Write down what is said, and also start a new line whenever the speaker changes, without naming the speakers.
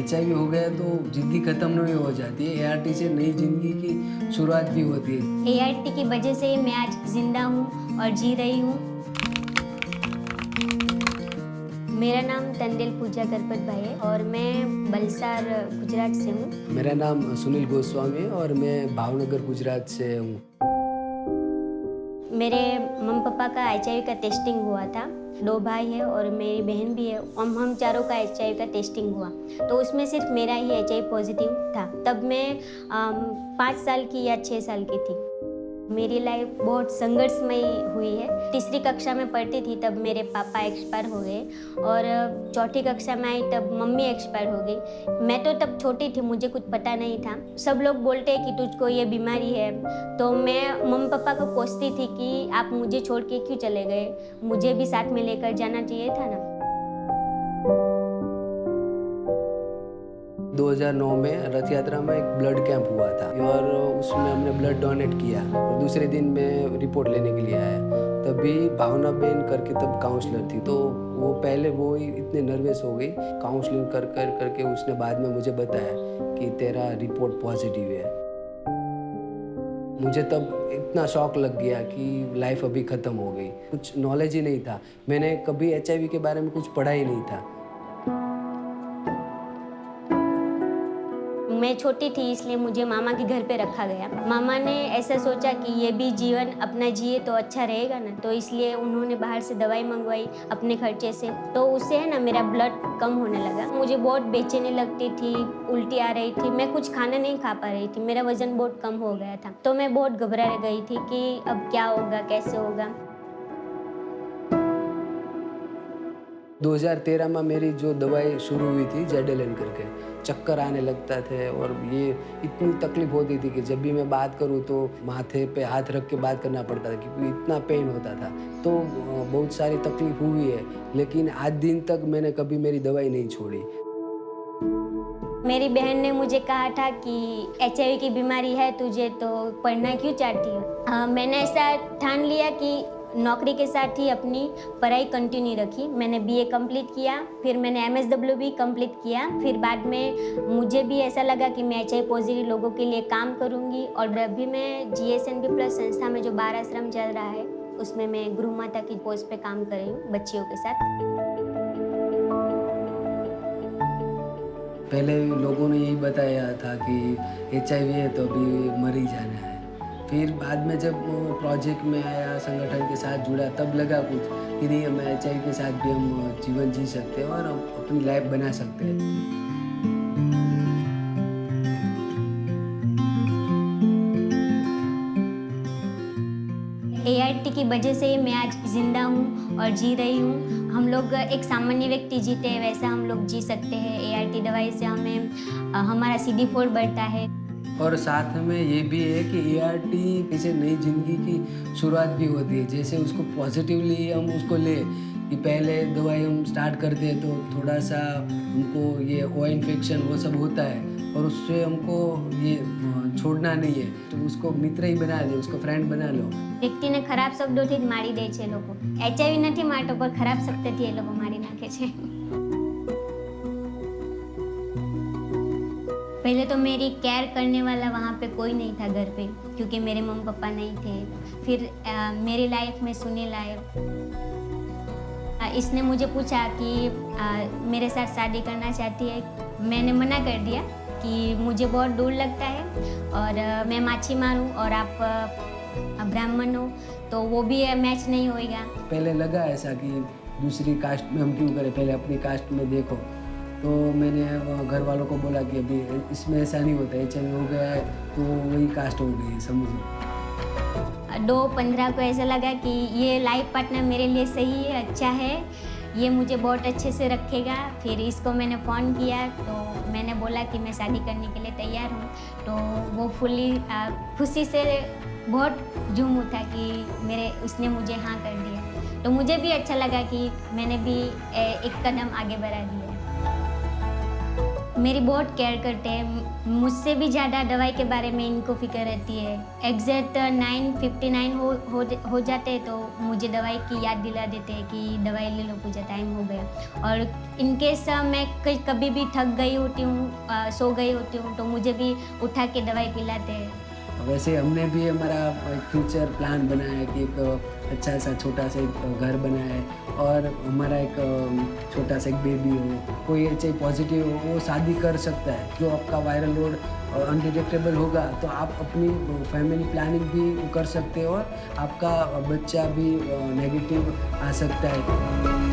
HIV हो गया तो ज़िंदगी ख़त्म नहीं हो जाती है, ART से नई ज़िंदगी की शुरुआत भी होती है।
ART की वजह से मैं आज ज़िंदा हूँ और जी रही हूँ। मेरा नाम तंदेल पूजा गणपत भाई है और मैं बलसार गुजरात से हूँ।
मेरा नाम सुनील गोस्वामी है और मैं भावनगर गुजरात से हूँ।
मेरे मम्मी पापा का HIV का टेस्टिंग हुआ था। 2 भाई है और मेरी बहन भी है। हम चारों का HIV का टेस्टिंग हुआ तो उसमें सिर्फ मेरा ही HIV पॉजिटिव था। तब मैं 5 साल की या 6 साल की थी। मेरी लाइफ बहुत संघर्षमयी हुई है। तीसरी कक्षा में पढ़ती थी तब मेरे पापा एक्सपायर हो गए और चौथी कक्षा में आई तब मम्मी एक्सपायर हो गई। मैं तो तब छोटी थी, मुझे कुछ पता नहीं था। सब लोग बोलते हैं कि तुझको ये बीमारी है, तो मैं मम्मी पापा को कोसती थी कि आप मुझे छोड़ के क्यों चले गए, मुझे भी साथ में लेकर जाना चाहिए था ना।
2009 में रथ यात्रा में एक ब्लड कैंप हुआ था और उसमें हमने ब्लड डोनेट किया और दूसरे दिन मैं रिपोर्ट लेने के लिए आया। तभी भावना बेन करके तब काउंसलर थी, तो वो पहले वो ही इतने नर्वस हो गई। काउंसलिंग करके उसने बाद में मुझे बताया कि तेरा रिपोर्ट पॉजिटिव है। मुझे तब इतना शॉक लग गया कि लाइफ अभी ख़त्म हो गई। कुछ नॉलेज ही नहीं था, मैंने कभी HIV के बारे में कुछ पढ़ा ही नहीं था।
मैं छोटी थी इसलिए मुझे मामा के घर पे रखा गया। मामा ने ऐसा सोचा कि ये भी जीवन अपना जिए तो अच्छा रहेगा ना, तो इसलिए उन्होंने बाहर से दवाई मंगवाई अपने खर्चे से। तो उससे है ना मेरा ब्लड कम होने लगा। मुझे बहुत बेचैनी लगती थी, उल्टी आ रही थी, मैं कुछ खाना नहीं खा पा रही थी, मेरा वजन बहुत कम हो गया था। तो मैं बहुत घबरा गई थी कि अब क्या होगा, कैसे होगा।
2013 में मेरी जो दवाई शुरू हुई थी जेडेलिन करके, चक्कर आने लगता थे और ये इतनी तकलीफ होती थी कि जब भी मैं बात करूँ तो माथे पे हाथ रख के बात करना पड़ता था क्योंकि इतना पेन होता था। तो बहुत सारी तकलीफ हुई है, लेकिन आज दिन तक मैंने कभी मेरी दवाई नहीं छोड़ी।
मेरी बहन ने मुझे कहा था कि HIV की बीमारी है तुझे तो पढ़ना क्यों चाहती हो। मैंने ऐसा ठान लिया कि नौकरी के साथ ही अपनी पढ़ाई कंटिन्यू रखी। मैंने BA कंप्लीट किया, फिर मैंने MSW भी कंप्लीट किया। फिर बाद में मुझे भी ऐसा लगा कि मैं HIV पॉजिटिव लोगों के लिए काम करूंगी और अभी मैं GSNB प्लस संस्था में जो बाल आश्रम चल रहा है उसमें मैं गृह माता की पोस्ट पे काम कर रही हूँ बच्चियों के साथ।
पहले लोगों ने यही बताया था कि HIV है तो अभी मर ही जाना है। फिर बाद में जब वो प्रोजेक्ट में आया, संगठन के साथ जुड़ा, तब लगा कुछ कि नहीं, हम HIV के साथ भी हम जीवन जी सकते हैं और अपनी लाइफ बना सकते हैं।
ART की वजह से मैं आज जिंदा हूँ और जी रही हूँ। हम लोग एक सामान्य व्यक्ति जीते हैं वैसा हम लोग जी सकते हैं। ART दवाई से हमें हमारा CD4 बढ़ता है।
और साथ में ये भी है कि ART किसी नई ज़िंदगी की शुरुआत भी होती है। जैसे उसको पॉजिटिवली हम उसको ले कि पहले दवाई हम स्टार्ट करते हैं तो थोड़ा सा हमको ये ओ इन्फेक्शन वो सब होता है और उससे हमको ये छोड़ना नहीं है, तो उसको मित्र ही बना दे, उसको फ्रेंड बना लो।
વ્યક્તિને ખરાબ શબ્દોથી જ મારી દે છે લોકો। HIV નથી મારતો પણ ખરાબ શબ્દથી એ લોકો મારી નાખે છે। पहले तो मेरी केयर करने वाला वहाँ पे कोई नहीं था घर पे, क्योंकि मेरे मम्मी पापा नहीं थे। फिर मेरी लाइफ में सुनील आए। इसने मुझे पूछा कि मेरे साथ शादी करना चाहती है। मैंने मना कर दिया कि मुझे बहुत दूर लगता है और मैं माछीमार हूँ और आप ब्राह्मण हो तो वो भी मैच नहीं होएगा।
पहले लगा ऐसा कि दूसरी कास्ट में हम क्यों करें, पहले अपनी कास्ट में देखो। तो मैंने घर वालों को बोला कि अभी इसमें ऐसा नहीं होता, HIV हो गया है तो वही कास्ट हो गई, समझो।
2-15 को ऐसा लगा कि ये लाइफ पार्टनर मेरे लिए सही है, अच्छा है, ये मुझे बहुत अच्छे से रखेगा। फिर इसको मैंने फ़ोन किया तो मैंने बोला कि मैं शादी करने के लिए तैयार हूँ। तो वो फुली खुशी से बहुत झूम उठा कि उसने मुझे हाँ कर दिया। तो मुझे भी अच्छा लगा कि मैंने भी एक कदम आगे बढ़ा दिया। मेरी बहुत केयर करते हैं, मुझसे भी ज़्यादा दवाई के बारे में इनको फिक्र रहती है। एग्जैक्ट 9:59 हो जाते तो मुझे दवाई की याद दिला देते हैं कि दवाई ले लो पूजा, टाइम हो गया। और इनकेस मैं कभी भी थक गई होती हूँ, सो गई होती हूँ, तो मुझे भी उठा के दवाई पिलाते हैं।
वैसे हमने भी हमारा एक फ्यूचर प्लान बनाया है कि एक अच्छा सा छोटा सा एक घर बनाया है और हमारा एक छोटा सा एक बेबी हो, कोई HIV पॉजिटिव हो, वो शादी कर सकता है। जो आपका वायरल लोड अनडिटेक्टेबल होगा तो आप अपनी फैमिली प्लानिंग भी कर सकते हो और आपका बच्चा भी नेगेटिव आ सकता है।